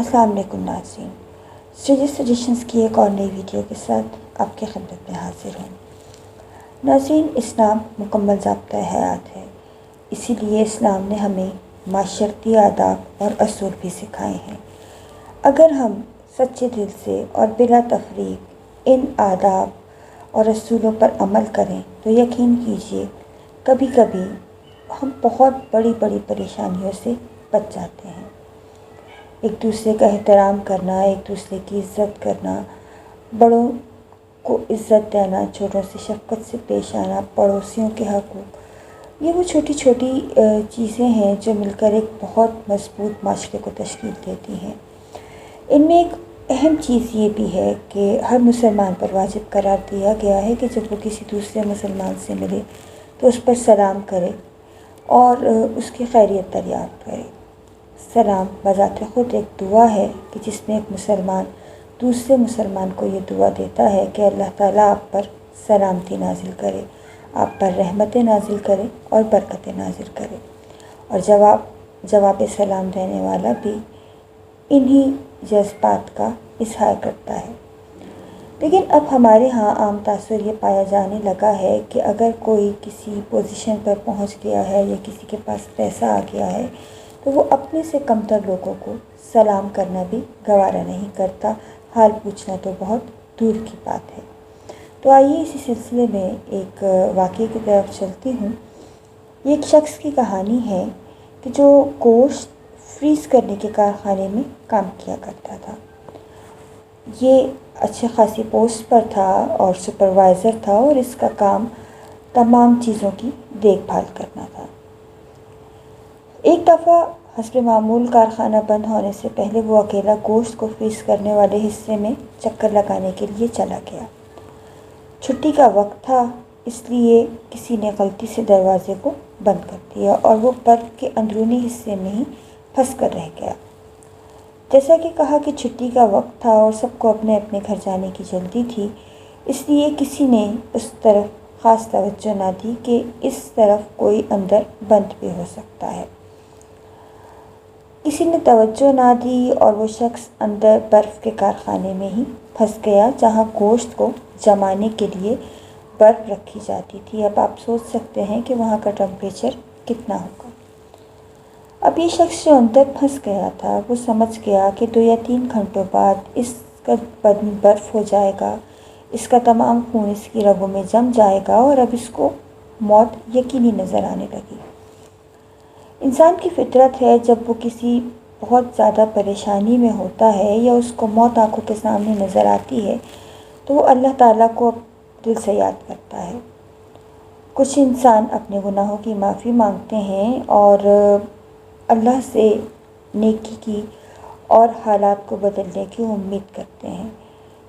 السلام علیکم ناظرین، اسٹڈیز سجیشنز کی ایک اور نئی ویڈیو کے ساتھ آپ کی خدمت میں حاضر ہوں۔ ناظرین، اسلام مکمل ضابطہ حیات ہے، اسی لیے اسلام نے ہمیں معاشرتی آداب اور اصول بھی سکھائے ہیں۔ اگر ہم سچے دل سے اور بلا تفریق ان آداب اور اصولوں پر عمل کریں تو یقین کیجیے کبھی کبھی ہم بہت بڑی بڑی پریشانیوں سے بچ جاتے ہیں۔ ایک دوسرے کا احترام کرنا، ایک دوسرے کی عزت کرنا، بڑوں کو عزت دینا، چھوٹوں سے شفقت سے پیش آنا، پڑوسیوں کے حقوق، یہ وہ چھوٹی چھوٹی چیزیں ہیں جو مل کر ایک بہت مضبوط معاشرے کو تشکیل دیتی ہیں۔ ان میں ایک اہم چیز یہ بھی ہے کہ ہر مسلمان پر واجب قرار دیا گیا ہے کہ جب وہ کسی دوسرے مسلمان سے ملے تو اس پر سلام کرے اور اس کی خیریت دریافت کرے۔ سلام بذات خود ایک دعا ہے کہ جس میں ایک مسلمان دوسرے مسلمان کو یہ دعا دیتا ہے کہ اللہ تعالیٰ آپ پر سلامتی نازل کرے، آپ پر رحمتیں نازل کرے اور برکتیں نازل کرے، اور جواب سلام دینے والا بھی انہی جذبات کا اظہار کرتا ہے۔ لیکن اب ہمارے ہاں عام تاثر یہ پایا جانے لگا ہے کہ اگر کوئی کسی پوزیشن پر پہنچ گیا ہے یا کسی کے پاس پیسہ آ گیا ہے تو وہ اپنے سے کمتر لوگوں کو سلام کرنا بھی گوارا نہیں کرتا، حال پوچھنا تو بہت دور کی بات ہے۔ تو آئیے اسی سلسلے میں ایک واقعے کی طرف چلتی ہوں۔ یہ ایک شخص کی کہانی ہے کہ جو گوشت فریز کرنے کے کارخانے میں کام کیا کرتا تھا۔ یہ اچھے خاصی پوسٹ پر تھا اور سپروائزر تھا، اور اس کا کام تمام چیزوں کی دیکھ بھال کرنا تھا۔ ایک دفعہ حسب معمول کارخانہ بند ہونے سے پہلے وہ اکیلا گوشت کو فریز کرنے والے حصے میں چکر لگانے کے لیے چلا گیا۔ چھٹی کا وقت تھا، اس لیے کسی نے غلطی سے دروازے کو بند کر دیا اور وہ برف کے اندرونی حصے میں ہی پھنس کر رہ گیا۔ جیسا کہ کہا کہ چھٹی کا وقت تھا اور سب کو اپنے اپنے گھر جانے کی جلدی تھی، اس لیے کسی نے اس طرف خاص توجہ نہ دی کہ اس طرف کوئی اندر بند بھی ہو سکتا ہے۔ کسی نے توجہ نہ دی اور وہ شخص اندر برف کے کارخانے میں ہی پھنس گیا جہاں گوشت کو جمانے کے لیے برف رکھی جاتی تھی۔ اب آپ سوچ سکتے ہیں کہ وہاں کا ٹمپریچر کتنا ہوگا۔ اب یہ شخص جو اندر پھنس گیا تھا وہ سمجھ گیا کہ 2 یا 3 گھنٹوں بعد اس کا بدن برف ہو جائے گا، اس کا تمام خون اس کی رگوں میں جم جائے گا اور اب اس کو موت یقینی نظر آنے لگی۔ انسان کی فطرت ہے جب وہ کسی بہت زیادہ پریشانی میں ہوتا ہے یا اس کو موت آنکھوں کے سامنے نظر آتی ہے تو وہ اللہ تعالیٰ کو دل سے یاد کرتا ہے۔ کچھ انسان اپنے گناہوں کی معافی مانگتے ہیں اور اللہ سے نیکی کی اور حالات کو بدلنے کی امید کرتے ہیں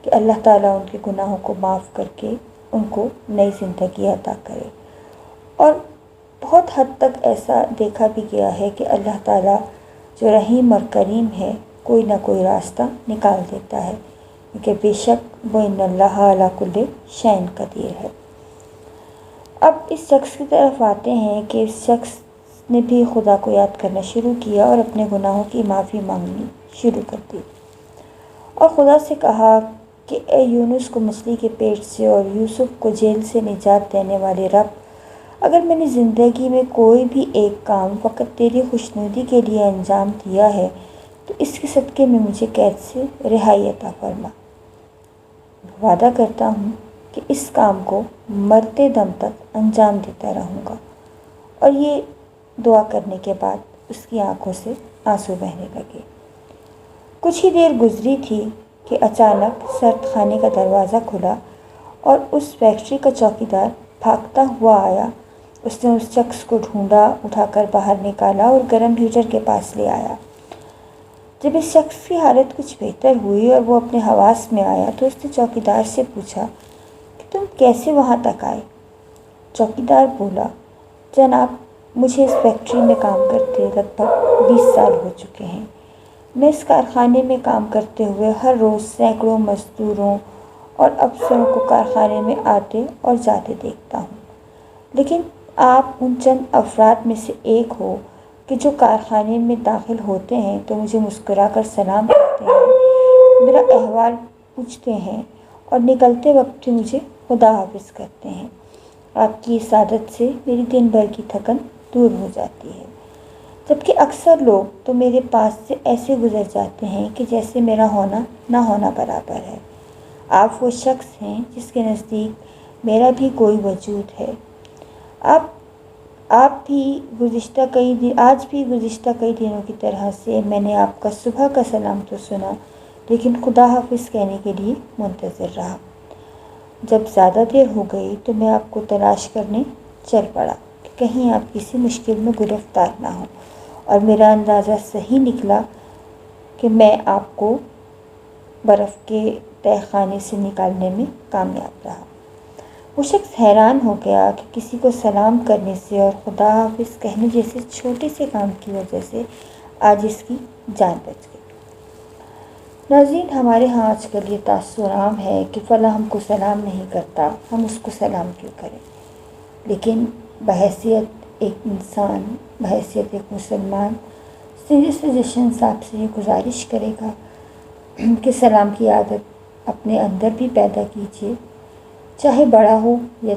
کہ اللہ تعالیٰ ان کے گناہوں کو معاف کر کے ان کو نئی زندگی عطا کرے، اور بہت حد تک ایسا دیکھا بھی گیا ہے کہ اللہ تعالیٰ جو رحیم اور کریم ہے کوئی نہ کوئی راستہ نکال دیتا ہے، کیونکہ بے شک وہ ان اللہ علی کل شیء قدیر ہے۔ اب اس شخص کی طرف آتے ہیں کہ اس شخص نے بھی خدا کو یاد کرنا شروع کیا اور اپنے گناہوں کی معافی مانگنی شروع کر دی، اور خدا سے کہا کہ اے یونس کو مچھلی کے پیٹ سے اور یوسف کو جیل سے نجات دینے والے رب، اگر میں نے زندگی میں کوئی بھی ایک کام فقط تیری خوشنودی کے لیے انجام دیا ہے تو اس کے صدقے میں مجھے قید سے رہائی عطا فرما۔ وعدہ کرتا ہوں کہ اس کام کو مرتے دم تک انجام دیتا رہوں گا۔ اور یہ دعا کرنے کے بعد اس کی آنکھوں سے آنسو بہنے لگے۔ کچھ ہی دیر گزری تھی کہ اچانک سرد خانے کا دروازہ کھلا اور اس فیکٹری کا چوکیدار بھاگتا ہوا آیا۔ اس نے اس شخص کو ڈھونڈا، اٹھا کر باہر نکالا اور گرم ہیٹر کے پاس لے آیا۔ جب اس شخص کی حالت کچھ بہتر ہوئی اور وہ اپنے حواس میں آیا تو اس نے چوکیدار سے پوچھا کہ تم کیسے وہاں تک آئے؟ چوکیدار بولا، جناب مجھے اس فیکٹری میں کام کرتے لگ بھگ 20 سال ہو چکے ہیں۔ میں اس کارخانے میں کام کرتے ہوئے ہر روز سینکڑوں مزدوروں اور افسروں کو کارخانے میں آتے اور جاتے دیکھتا ہوں، لیکن آپ ان چند افراد میں سے ایک ہو کہ جو کارخانے میں داخل ہوتے ہیں تو مجھے مسکرا کر سلام کرتے ہیں، میرا احوال پوچھتے ہیں اور نکلتے وقت بھی مجھے خدا حافظ کرتے ہیں۔ آپ کی اس عادت سے میری دن بھر کی تھکن دور ہو جاتی ہے، جبکہ اکثر لوگ تو میرے پاس سے ایسے گزر جاتے ہیں کہ جیسے میرا ہونا نہ ہونا برابر ہے۔ آپ وہ شخص ہیں جس کے نزدیک میرا بھی کوئی وجود ہے۔ آج بھی گزشتہ کئی دنوں کی طرح سے میں نے آپ کا صبح کا سلام تو سنا، لیکن خدا حافظ کہنے کے لیے منتظر رہا۔ جب زیادہ دیر ہو گئی تو میں آپ کو تلاش کرنے چل پڑا کہ کہیں آپ کسی مشکل میں گرفتار نہ ہوں، اور میرا اندازہ صحیح نکلا کہ میں آپ کو برف کے تہہ خانے سے نکالنے میں کامیاب رہا۔ وہ شخص حیران ہو گیا کہ کسی کو سلام کرنے سے اور خدا حافظ کہنے جیسے چھوٹے سے کام کی وجہ سے آج اس کی جان بچ گئی۔ ناظرین، ہمارے ہاں آج کل یہ تاثر عام ہے کہ فلاں ہم کو سلام نہیں کرتا، ہم اس کو سلام کیوں کریں؟ لیکن بحیثیت ایک انسان، بحیثیت ایک مسلمان، سجیشن آپ سے یہ گزارش کرے گا کہ سلام کی عادت اپنے اندر بھی پیدا کیجیے، چاہے بڑا ہو یا